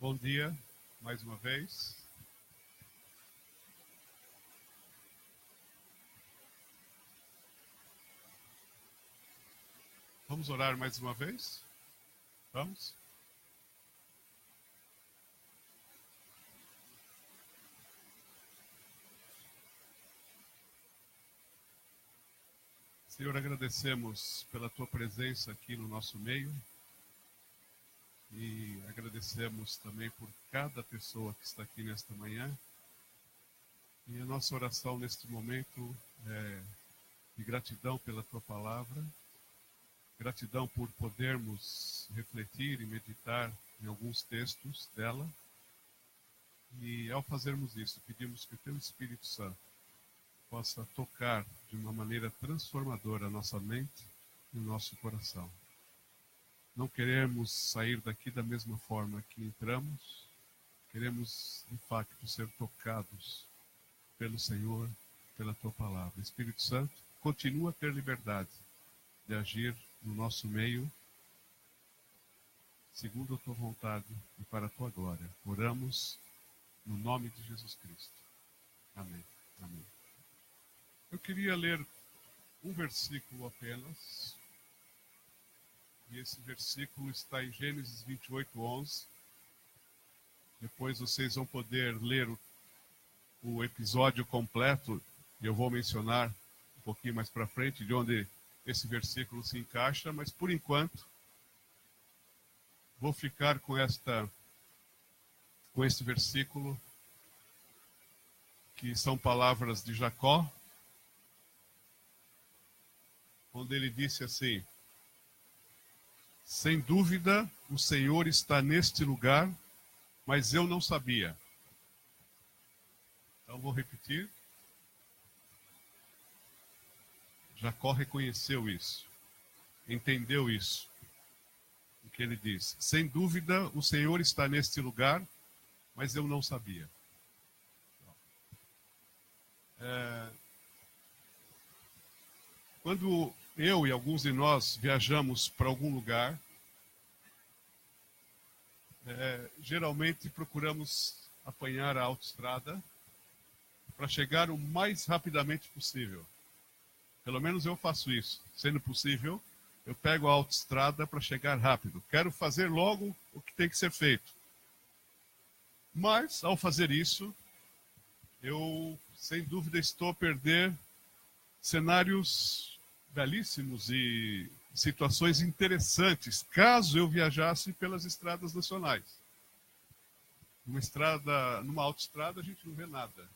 Bom dia, mais uma vez. Vamos orar mais uma vez? Vamos? Senhor, agradecemos pela Tua presença aqui no nosso meio e agradecemos também por cada pessoa que está aqui nesta manhã. E a nossa oração neste momento é de gratidão pela Tua palavra, gratidão por podermos refletir e meditar em alguns textos dela. E ao fazermos isso, pedimos que o Teu Espírito Santo possa tocar de uma maneira transformadora a nossa mente e o nosso coração. Não queremos sair daqui da mesma forma que entramos, queremos, de facto, ser tocados pelo Senhor, pela Tua palavra. Espírito Santo, continua a ter liberdade de agir no nosso meio, segundo a Tua vontade e para a Tua glória. Oramos no nome de Jesus Cristo. Amém. Amém. Eu queria ler um versículo apenas. E esse versículo está em Gênesis 28:11. Depois vocês vão poder ler o episódio completo. E eu vou mencionar um pouquinho mais para frente de onde esse versículo se encaixa. Mas por enquanto, vou ficar com este versículo, que são palavras de Jacó, onde ele disse assim: sem dúvida, o Senhor está neste lugar, mas eu não sabia. Então vou repetir. Jacó reconheceu isso, entendeu isso, o que ele disse. Sem dúvida, o Senhor está neste lugar, mas eu não sabia. Quando eu e alguns de nós viajamos para algum lugar, geralmente procuramos apanhar a autoestrada para chegar o mais rapidamente possível. Pelo menos eu faço isso. Sendo possível, eu pego a autoestrada para chegar rápido. Quero fazer logo o que tem que ser feito. Mas, ao fazer isso, eu, sem dúvida, estou a perder cenários belíssimos e situações interessantes, caso eu viajasse pelas estradas nacionais. Numa autoestrada a gente não vê nada,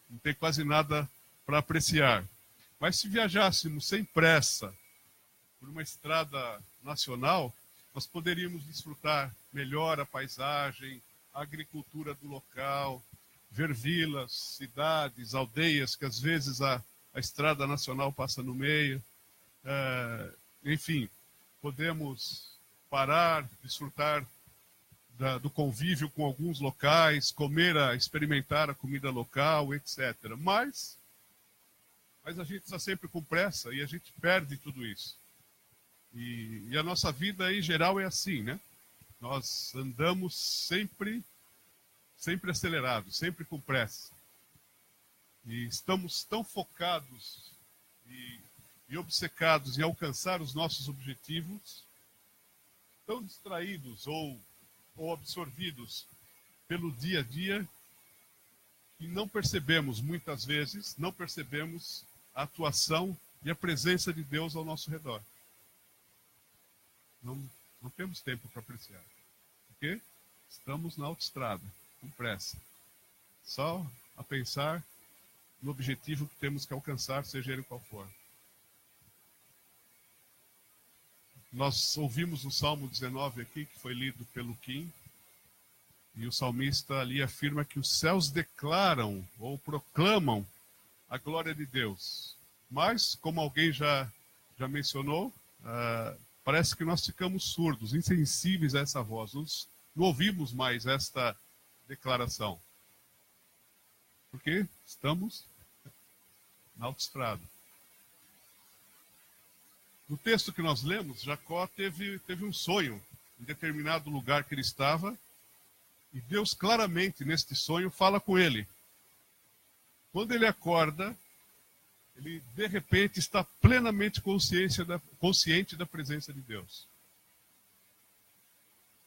não tem quase nada para apreciar. Mas se viajássemos sem pressa por uma estrada nacional, nós poderíamos desfrutar melhor a paisagem, a agricultura do local, ver vilas, cidades, aldeias que às vezes a estrada nacional passa no meio. Enfim, podemos parar, desfrutar do convívio com alguns locais, experimentar a comida local, etc. Mas a gente está sempre com pressa e a gente perde tudo isso. E a nossa vida, em geral, é assim, né? Nós andamos sempre acelerados, sempre com pressa. E estamos tão focados e obcecados em alcançar os nossos objetivos, tão distraídos ou absorvidos pelo dia a dia, que não percebemos, muitas vezes, a atuação e a presença de Deus ao nosso redor. Não temos tempo para apreciar. Porque estamos na autoestrada, com pressa. Só a pensar no objetivo que temos que alcançar, seja ele qual for. Nós ouvimos o Salmo 19 aqui, que foi lido pelo Kim, e o salmista ali afirma que os céus declaram ou proclamam a glória de Deus. Mas, como alguém já mencionou, parece que nós ficamos surdos, insensíveis a essa voz. Não ouvimos mais esta declaração. Porque estamos na autoestrada. No texto que nós lemos, Jacó teve um sonho em determinado lugar que ele estava, E Deus claramente, neste sonho, fala com ele. Quando ele acorda, ele de repente está plenamente consciente da presença de Deus.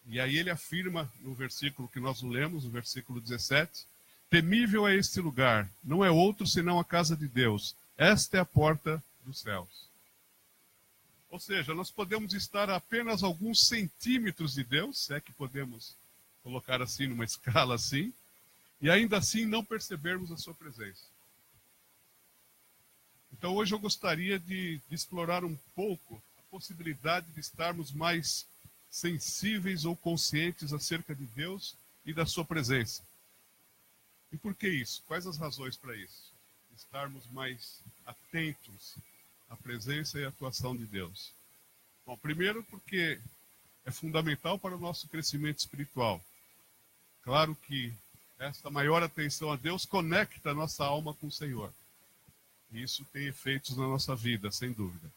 E aí ele afirma no versículo que nós lemos, no versículo 17, temível é este lugar, não é outro senão a casa de Deus. Esta é a porta dos céus. Ou seja, nós podemos estar a apenas alguns centímetros de Deus, se é que podemos colocar assim, numa escala assim, e ainda assim não percebermos a sua presença. Então hoje eu gostaria de explorar um pouco a possibilidade de estarmos mais sensíveis ou conscientes acerca de Deus e da sua presença. E por que isso? Quais as razões para isso? Estarmos mais atentos à presença e à atuação de Deus. Bom, primeiro porque é fundamental para o nosso crescimento espiritual. Claro que esta maior atenção a Deus conecta a nossa alma com o Senhor. E isso tem efeitos na nossa vida, sem dúvida.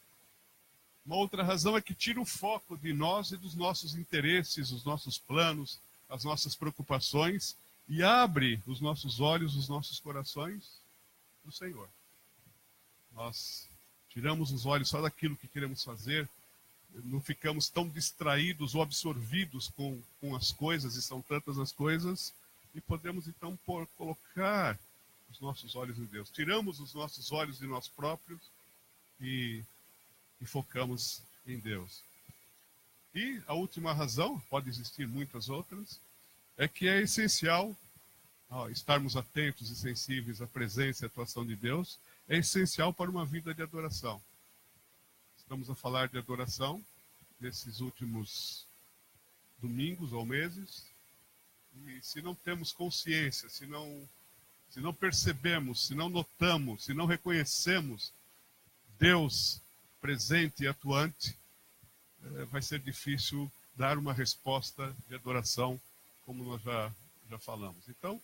Uma outra razão é que tira o foco de nós e dos nossos interesses, os nossos planos, as nossas preocupações e abre os nossos olhos, os nossos corações para o Senhor. Nós tiramos os olhos só daquilo que queremos fazer, não ficamos tão distraídos ou absorvidos com as coisas, e são tantas as coisas, e podemos então colocar os nossos olhos em Deus. Tiramos os nossos olhos de nós próprios e focamos em Deus. E a última razão, pode existir muitas outras, é que é essencial estarmos atentos e sensíveis à presença e à atuação de Deus, é essencial para uma vida de adoração. Estamos a falar de adoração nesses últimos domingos ou meses, e se não temos consciência, se não percebemos, se não notamos, se não reconhecemos Deus presente e atuante, vai ser difícil dar uma resposta de adoração, como nós já falamos. Então,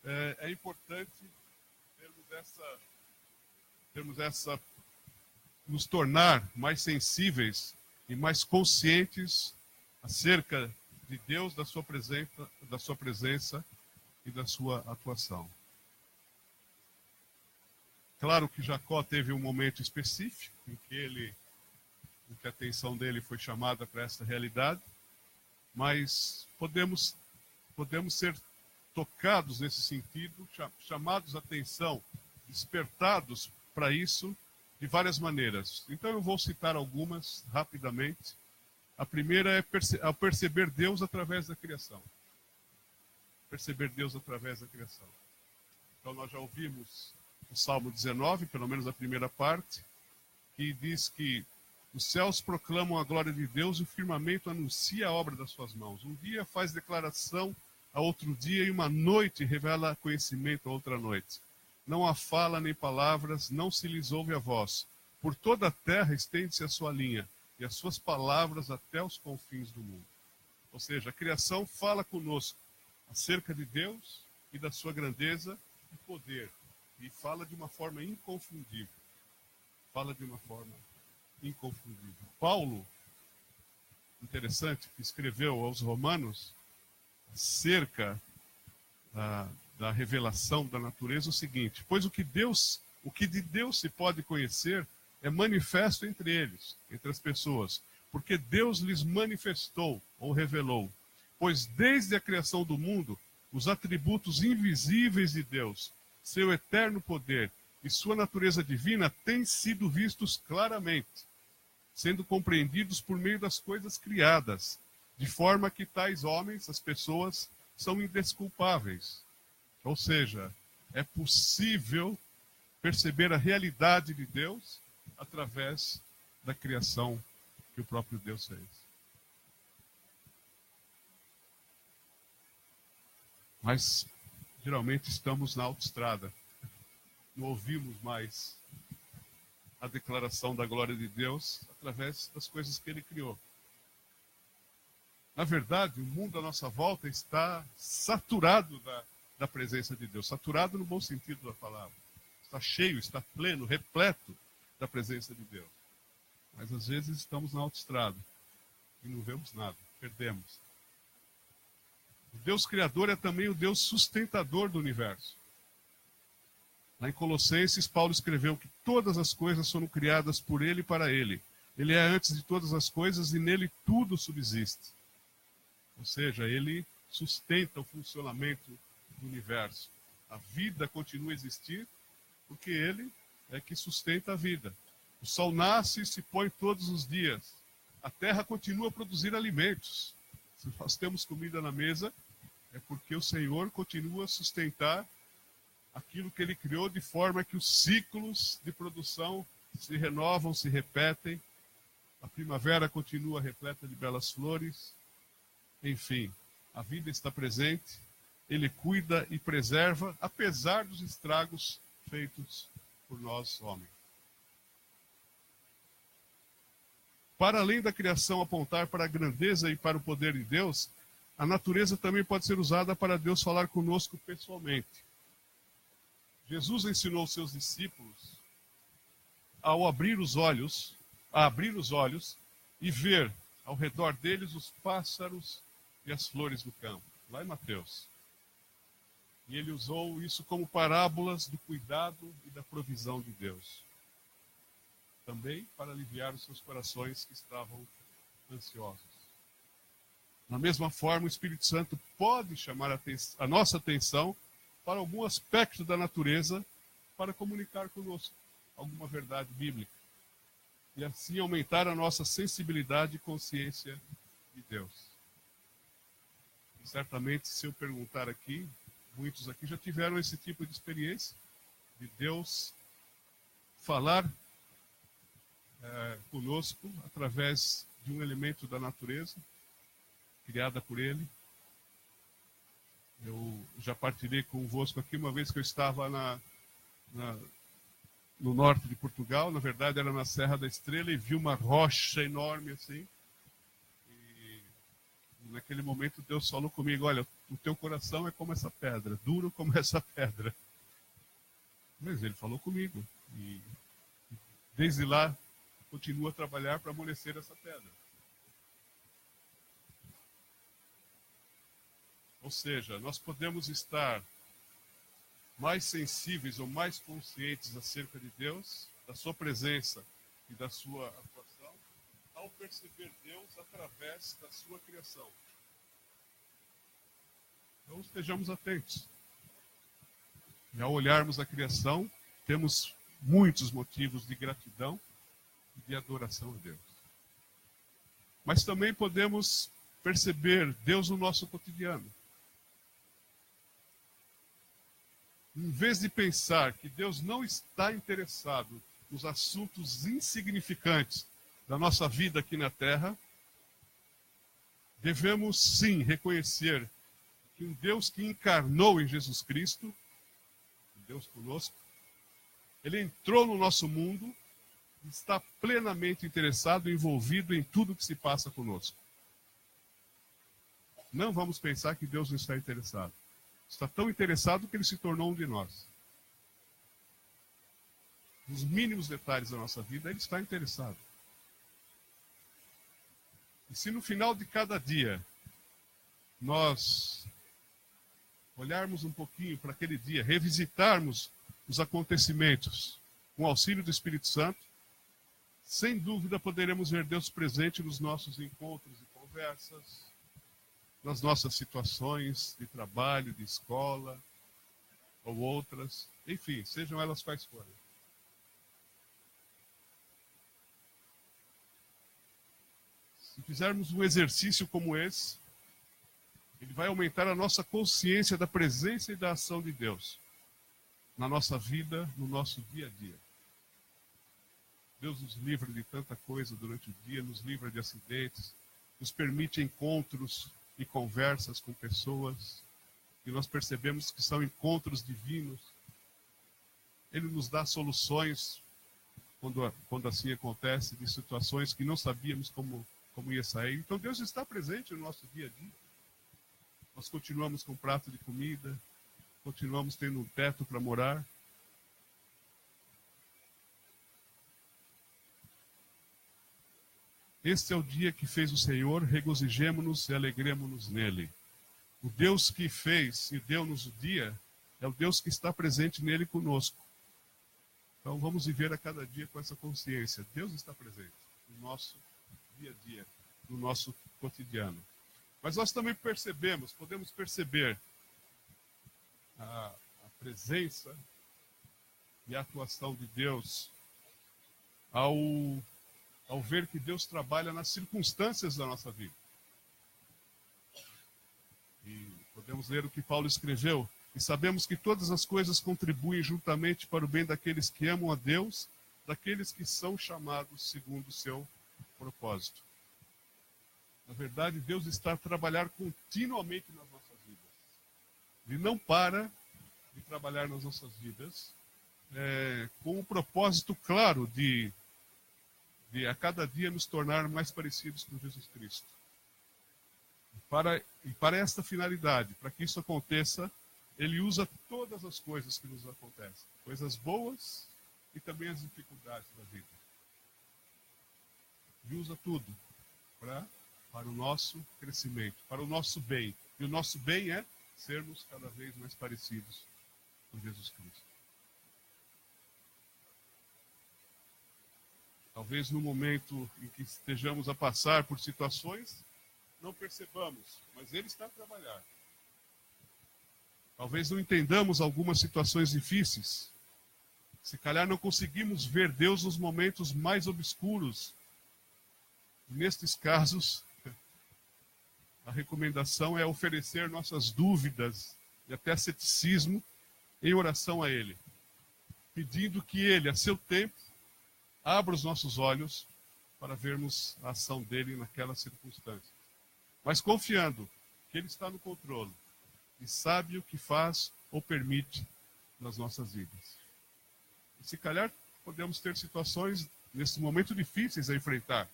é importante nos tornar mais sensíveis e mais conscientes acerca de Deus, da sua presença e da sua atuação. Claro que Jacó teve um momento específico em que a atenção dele foi chamada para essa realidade, mas podemos ser tocados nesse sentido, chamados a atenção, despertados para isso de várias maneiras. Então eu vou citar algumas rapidamente. A primeira é ao perceber Deus através da criação. Perceber Deus através da criação. Então nós já ouvimos o Salmo 19, pelo menos a primeira parte, que diz que os céus proclamam a glória de Deus e o firmamento anuncia a obra das suas mãos. Um dia faz declaração a outro dia e uma noite revela conhecimento a outra noite. Não há fala nem palavras, não se lhes ouve a voz. Por toda a terra estende-se a sua linha e as suas palavras até os confins do mundo. Ou seja, a criação fala conosco acerca de Deus e da sua grandeza e poder. E fala de uma forma inconfundível. Paulo, interessante, que escreveu aos Romanos acerca da revelação da natureza o seguinte: pois o que de Deus se pode conhecer é manifesto entre eles, entre as pessoas, porque Deus lhes manifestou ou revelou. Pois desde a criação do mundo, os atributos invisíveis de Deus, seu eterno poder e sua natureza divina têm sido vistos claramente, sendo compreendidos por meio das coisas criadas, de forma que tais homens, as pessoas, são indesculpáveis. Ou seja, é possível perceber a realidade de Deus através da criação que o próprio Deus fez. Mas, geralmente, estamos na autoestrada. Não ouvimos mais a declaração da glória de Deus através das coisas que Ele criou. Na verdade, o mundo à nossa volta está saturado da presença de Deus. Saturado no bom sentido da palavra. Está cheio, está pleno, repleto da presença de Deus. Mas às vezes estamos na autoestrada e não vemos nada, perdemos. O Deus Criador é também o Deus sustentador do universo. Lá em Colossenses, Paulo escreveu que todas as coisas foram criadas por Ele e para Ele. Ele é antes de todas as coisas e nele tudo subsiste. Ou seja, Ele sustenta o funcionamento do universo. A vida continua a existir porque Ele é que sustenta a vida. O sol nasce e se põe todos os dias. A terra continua a produzir alimentos. Se nós temos comida na mesa, é porque o Senhor continua a sustentar aquilo que Ele criou, de forma que os ciclos de produção se renovam, se repetem. A primavera continua repleta de belas flores. Enfim, a vida está presente. Ele cuida e preserva, apesar dos estragos feitos por nós, homens. Para além da criação apontar para a grandeza e para o poder de Deus, a natureza também pode ser usada para Deus falar conosco pessoalmente. Jesus ensinou seus discípulos a abrir os olhos e ver ao redor deles os pássaros e as flores do campo, lá em Mateus. E ele usou isso como parábolas do cuidado e da provisão de Deus. Também para aliviar os seus corações que estavam ansiosos. Da mesma forma, o Espírito Santo pode chamar a nossa atenção para algum aspecto da natureza para comunicar conosco alguma verdade bíblica. E assim aumentar a nossa sensibilidade e consciência de Deus. E certamente, se eu perguntar aqui, muitos aqui já tiveram esse tipo de experiência de Deus falar conosco através de um elemento da natureza criada por Ele. Eu já partilhei convosco aqui uma vez que eu estava no norte de Portugal, na verdade era na Serra da Estrela, e vi uma rocha enorme assim. E naquele momento Deus falou comigo: olha, o teu coração é como essa pedra, duro como essa pedra. Mas Ele falou comigo. E desde lá continua a trabalhar para amolecer essa pedra. Ou seja, nós podemos estar mais sensíveis ou mais conscientes acerca de Deus, da sua presença e da sua atuação, ao perceber Deus através da sua criação. Então estejamos atentos. E ao olharmos a criação, temos muitos motivos de gratidão e de adoração a Deus. Mas também podemos perceber Deus no nosso cotidiano. Em vez de pensar que Deus não está interessado nos assuntos insignificantes da nossa vida aqui na Terra, devemos sim reconhecer que um Deus que encarnou em Jesus Cristo, Deus conosco, Ele entrou no nosso mundo e está plenamente interessado e envolvido em tudo que se passa conosco. Não vamos pensar que Deus não está interessado. Está tão interessado que Ele se tornou um de nós. Nos mínimos detalhes da nossa vida, Ele está interessado. E se no final de cada dia nós olharmos um pouquinho para aquele dia, revisitarmos os acontecimentos com o auxílio do Espírito Santo, sem dúvida poderemos ver Deus presente nos nossos encontros e conversas, nas nossas situações de trabalho, de escola, ou outras, enfim, sejam elas quais forem. Se fizermos um exercício como esse, ele vai aumentar a nossa consciência da presença e da ação de Deus na nossa vida, no nosso dia a dia. Deus nos livra de tanta coisa durante o dia, nos livra de acidentes, nos permite encontros e conversas com pessoas que nós percebemos que são encontros divinos. Ele nos dá soluções quando assim acontece, de situações que não sabíamos como ia sair. Então Deus está presente no nosso dia a dia. Nós continuamos com um prato de comida, continuamos tendo um teto para morar. Este é o dia que fez o Senhor, regozijemo-nos e alegremo-nos nele. O Deus que fez e deu-nos o dia é o Deus que está presente nele conosco. Então vamos viver a cada dia com essa consciência. Deus está presente no nosso dia a dia, no nosso cotidiano. Mas nós também podemos perceber a presença e a atuação de Deus ao ver que Deus trabalha nas circunstâncias da nossa vida. E podemos ler o que Paulo escreveu: e sabemos que todas as coisas contribuem juntamente para o bem daqueles que amam a Deus, daqueles que são chamados segundo o seu propósito. Na verdade, Deus está a trabalhar continuamente nas nossas vidas. Ele não para de trabalhar nas nossas vidas, com um propósito claro de a cada dia nos tornar mais parecidos com Jesus Cristo. E para esta finalidade, para que isso aconteça, Ele usa todas as coisas que nos acontecem, coisas boas e também as dificuldades da vida. Ele usa tudo para o nosso crescimento, para o nosso bem. E o nosso bem é sermos cada vez mais parecidos com Jesus Cristo. Talvez no momento em que estejamos a passar por situações, não percebamos, mas Ele está a trabalhar. Talvez não entendamos algumas situações difíceis. Se calhar não conseguimos ver Deus nos momentos mais obscuros. Nestes casos, a recomendação é oferecer nossas dúvidas e até ceticismo em oração a Ele, pedindo que Ele, a seu tempo, abra os nossos olhos para vermos a ação dele naquela circunstância. Mas confiando que Ele está no controle e sabe o que faz ou permite nas nossas vidas. E se calhar podemos ter situações nesse momento difíceis a enfrentar,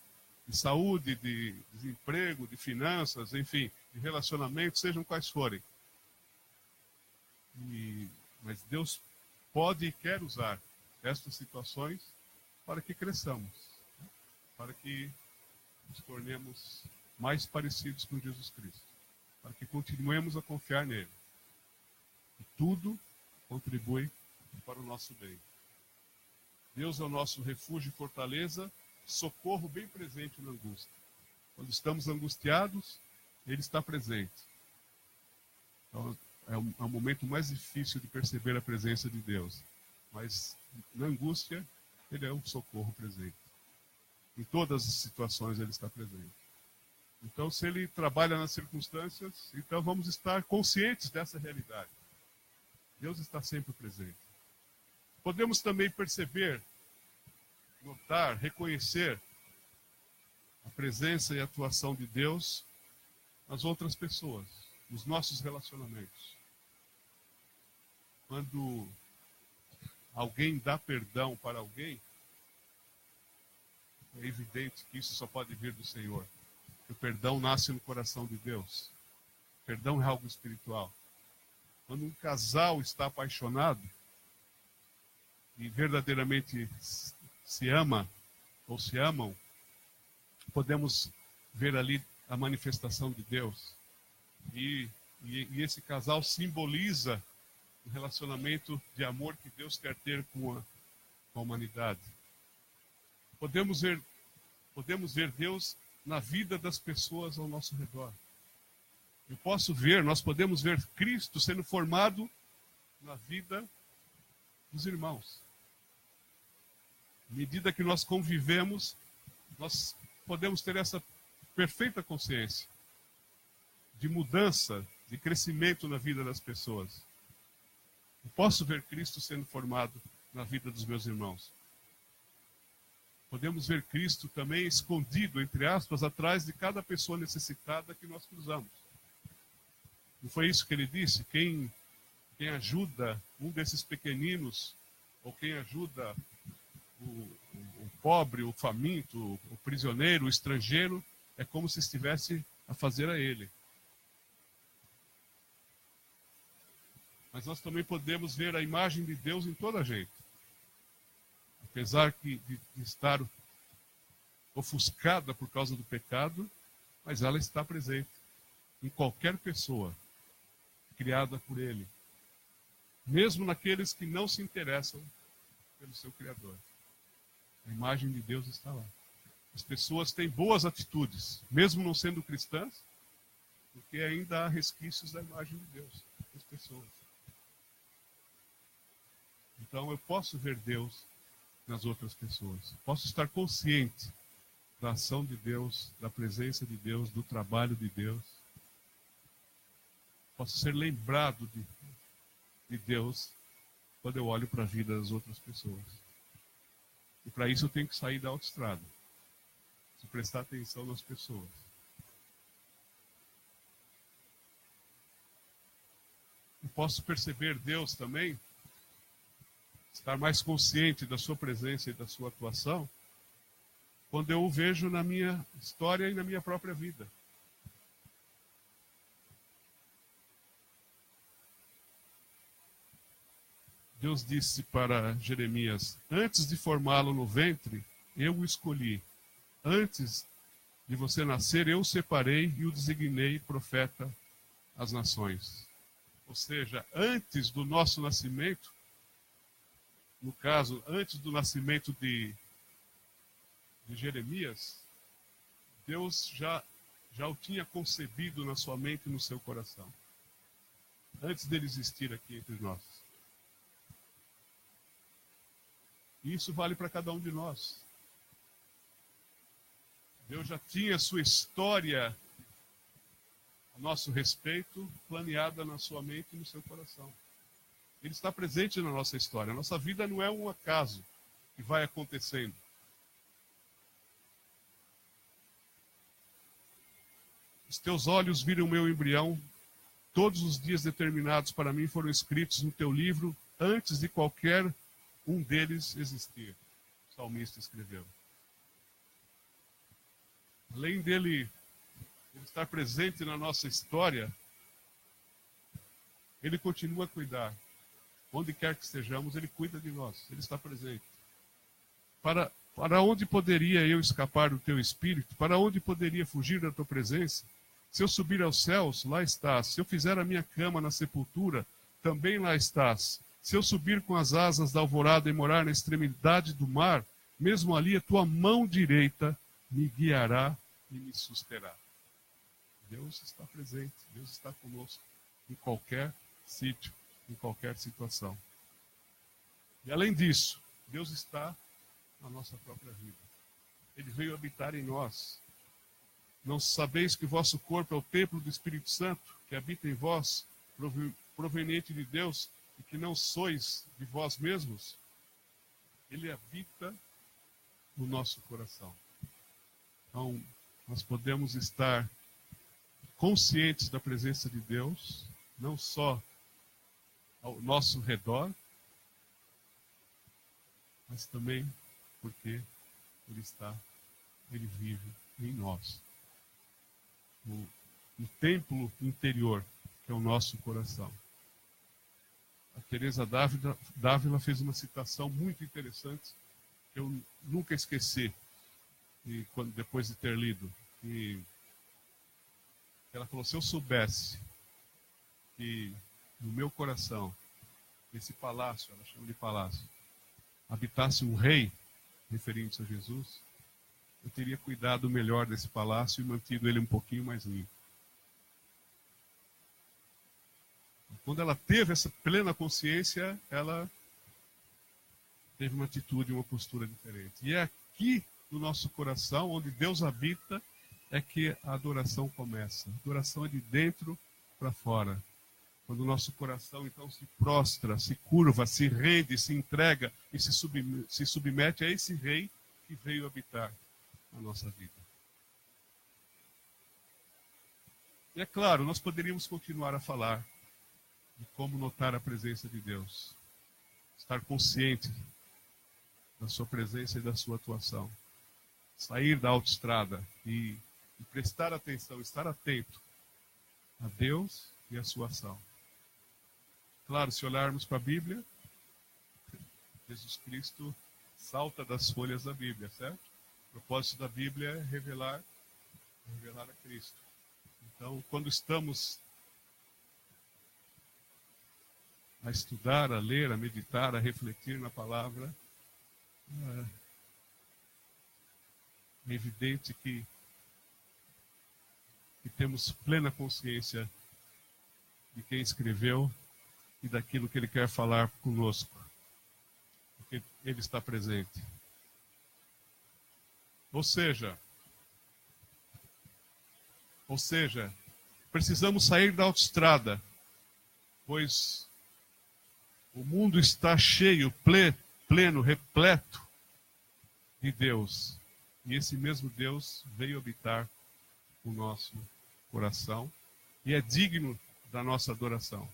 de saúde, de desemprego, de finanças, enfim, de relacionamentos, sejam quais forem. Mas Deus pode e quer usar estas situações para que cresçamos, para que nos tornemos mais parecidos com Jesus Cristo, para que continuemos a confiar nele. E tudo contribui para o nosso bem. Deus é o nosso refúgio e fortaleza, socorro bem presente na angústia. Quando estamos angustiados, Ele está presente. Então, é o momento mais difícil de perceber a presença de Deus. Mas na angústia, Ele é um socorro presente. Em todas as situações Ele está presente. Então, se Ele trabalha nas circunstâncias, então vamos estar conscientes dessa realidade. Deus está sempre presente. Podemos também perceber, notar, reconhecer a presença e a atuação de Deus nas outras pessoas, nos nossos relacionamentos. Quando alguém dá perdão para alguém, é evidente que isso só pode vir do Senhor. O perdão nasce no coração de Deus. O perdão é algo espiritual. Quando um casal está apaixonado e verdadeiramente se ama ou se amam, podemos ver ali a manifestação de Deus. E esse casal simboliza o relacionamento de amor que Deus quer ter com a humanidade. Podemos ver Deus na vida das pessoas ao nosso redor. Nós podemos ver Cristo sendo formado na vida dos irmãos. À medida que nós convivemos, nós podemos ter essa perfeita consciência de mudança, de crescimento na vida das pessoas. Eu posso ver Cristo sendo formado na vida dos meus irmãos. Podemos ver Cristo também escondido, entre aspas, atrás de cada pessoa necessitada que nós cruzamos. Não foi isso que ele disse? Quem ajuda um desses pequeninos, ou quem ajuda o pobre, o faminto, o prisioneiro, o estrangeiro, é como se estivesse a fazer a ele. Mas nós também podemos ver a imagem de Deus em toda a gente. Apesar de estar ofuscada por causa do pecado, mas ela está presente em qualquer pessoa, criada por Ele, mesmo naqueles que não se interessam pelo seu Criador. A imagem de Deus está lá. As pessoas têm boas atitudes, mesmo não sendo cristãs, porque ainda há resquícios da imagem de Deus nas pessoas. Então eu posso ver Deus nas outras pessoas. Posso estar consciente da ação de Deus, da presença de Deus, do trabalho de Deus. Posso ser lembrado de Deus quando eu olho para a vida das outras pessoas. E para isso eu tenho que sair da autoestrada. Se prestar atenção nas pessoas. Eu posso perceber Deus também, estar mais consciente da sua presença e da sua atuação, quando eu o vejo na minha história e na minha própria vida. Deus disse para Jeremias: antes de formá-lo no ventre, eu o escolhi. Antes de você nascer, eu o separei e o designei profeta às nações. Ou seja, antes do nosso nascimento, no caso, antes do nascimento de Jeremias, Deus já o tinha concebido na sua mente e no seu coração. Antes dele existir aqui entre nós. E isso vale para cada um de nós. Deus já tinha a sua história a nosso respeito planeada na sua mente e no seu coração. Ele está presente na nossa história. A nossa vida não é um acaso que vai acontecendo. Os teus olhos viram o meu embrião. Todos os dias determinados para mim foram escritos no teu livro antes de qualquer um deles existir. O salmista escreveu. Além dele estar presente na nossa história, ele continua a cuidar. Onde quer que estejamos, ele cuida de nós. Ele está presente. Para onde poderia eu escapar do teu espírito? Para onde poderia fugir da tua presença? Se eu subir aos céus, lá estás. Se eu fizer a minha cama na sepultura, também lá estás. Se eu subir com as asas da alvorada e morar na extremidade do mar, mesmo ali a tua mão direita me guiará e me susterá. Deus está presente, Deus está conosco em qualquer sítio, em qualquer situação. E além disso, Deus está na nossa própria vida. Ele veio habitar em nós. Não sabeis que o vosso corpo é o templo do Espírito Santo, que habita em vós, proveniente de Deus, e que não sois de vós mesmos? Ele habita no nosso coração. Então, nós podemos estar conscientes da presença de Deus, não só ao nosso redor, mas também porque Ele vive em nós. No templo interior, que é o nosso coração. A Teresa Dávila fez uma citação muito interessante, que eu nunca esqueci, depois de ter lido. E ela falou: se eu soubesse que no meu coração, nesse palácio, ela chama de palácio, habitasse um rei, referindo-se a Jesus, eu teria cuidado melhor desse palácio e mantido ele um pouquinho mais limpo. Quando ela teve essa plena consciência, ela teve uma atitude, uma postura diferente. E é aqui no nosso coração, onde Deus habita, é que a adoração começa. A adoração é de dentro para fora. Quando o nosso coração, então, se prostra, se curva, se rende, se entrega e se submete a esse rei que veio habitar na nossa vida. E é claro, nós poderíamos continuar a falar de como notar a presença de Deus. Estar consciente da sua presença e da sua atuação. Sair da autoestrada e prestar atenção, estar atento a Deus e a sua ação. Claro, se olharmos para a Bíblia, Jesus Cristo salta das folhas da Bíblia, certo? O propósito da Bíblia é revelar a Cristo. Então, quando estamos a estudar, a ler, a meditar, a refletir na palavra, é evidente que temos plena consciência de quem escreveu e daquilo que ele quer falar conosco, porque ele está presente. Ou seja, precisamos sair da autoestrada, pois o mundo está cheio, pleno, repleto de Deus. E esse mesmo Deus veio habitar o nosso coração e é digno da nossa adoração.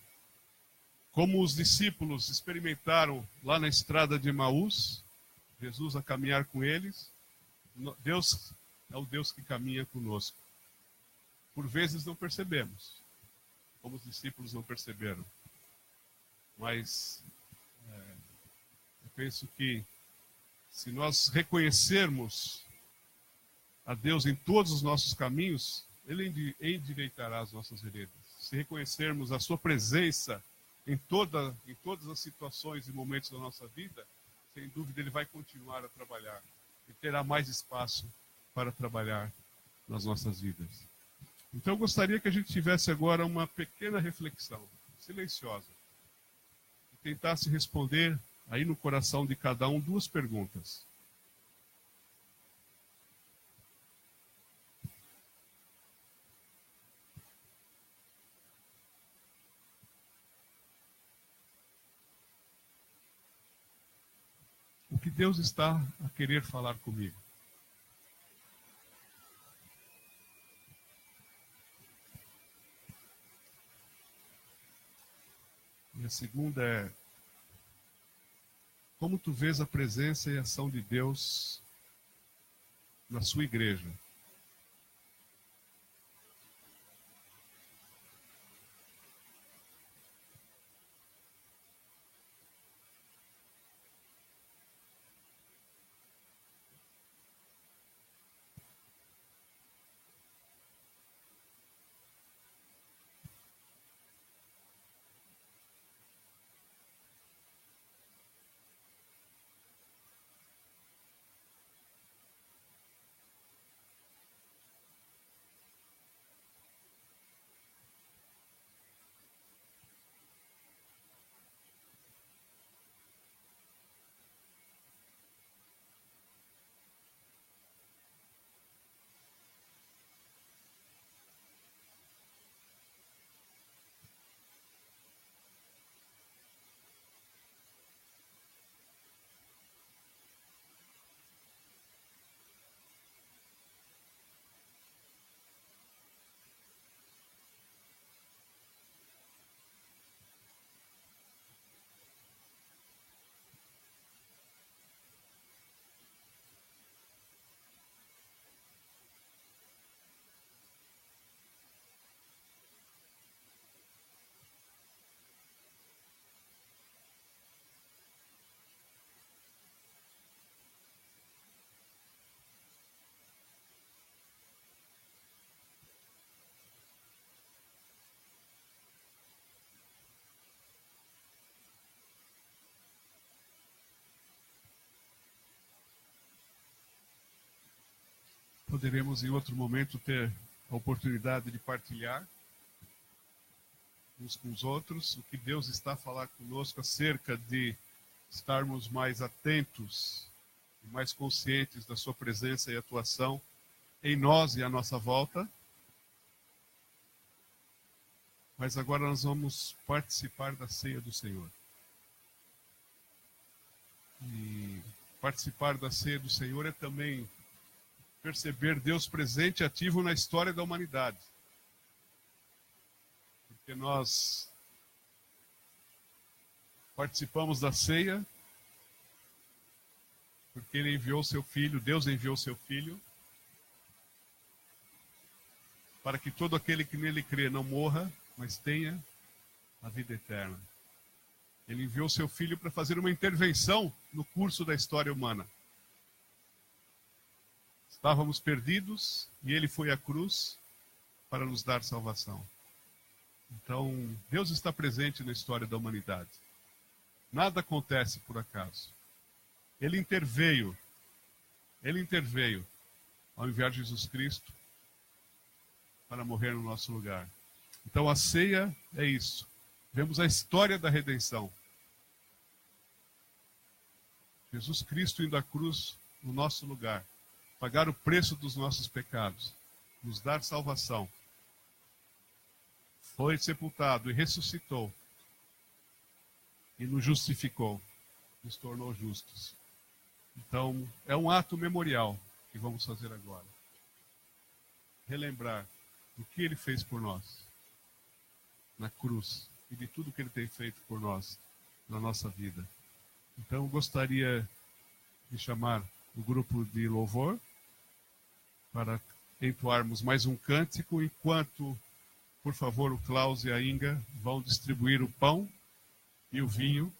Como os discípulos experimentaram lá na estrada de Emaús, Jesus a caminhar com eles, Deus é o Deus que caminha conosco. Por vezes não percebemos, como os discípulos não perceberam. Mas eu penso que se nós reconhecermos a Deus em todos os nossos caminhos, Ele endireitará as nossas veredas. Se reconhecermos a sua presença em todas as situações e momentos da nossa vida, sem dúvida Ele vai continuar a trabalhar e terá mais espaço para trabalhar nas nossas vidas. Então eu gostaria que a gente tivesse agora uma pequena reflexão, silenciosa, e tentasse responder aí no coração de cada um 2 perguntas. O que Deus está a querer falar comigo? E a segunda é: como tu vês a presença e a ação de Deus na sua igreja? Poderemos em outro momento ter a oportunidade de partilhar uns com os outros o que Deus está a falar conosco acerca de estarmos mais atentos e mais conscientes da sua presença e atuação em nós e à nossa volta. Mas agora nós vamos participar da ceia do Senhor. E participar da ceia do Senhor é também perceber Deus presente e ativo na história da humanidade. Porque nós participamos da ceia porque Ele enviou seu Filho, Deus enviou seu Filho, para que todo aquele que nele crê não morra, mas tenha a vida eterna. Ele enviou seu Filho para fazer uma intervenção no curso da história humana. Estávamos perdidos e Ele foi à cruz para nos dar salvação. Então, Deus está presente na história da humanidade. Nada acontece por acaso. Ele interveio ao enviar Jesus Cristo para morrer no nosso lugar. Então a ceia é isso. Vemos a história da redenção. Jesus Cristo indo à cruz no nosso lugar, pagar o preço dos nossos pecados, nos dar salvação. Foi sepultado e ressuscitou. E nos justificou, nos tornou justos. Então, é um ato memorial que vamos fazer agora. Relembrar do que ele fez por nós na cruz e de tudo que ele tem feito por nós na nossa vida. Então, eu gostaria de chamar o grupo de louvor para entoarmos mais um cântico, enquanto, por favor, o Klaus e a Inga vão distribuir o pão e o vinho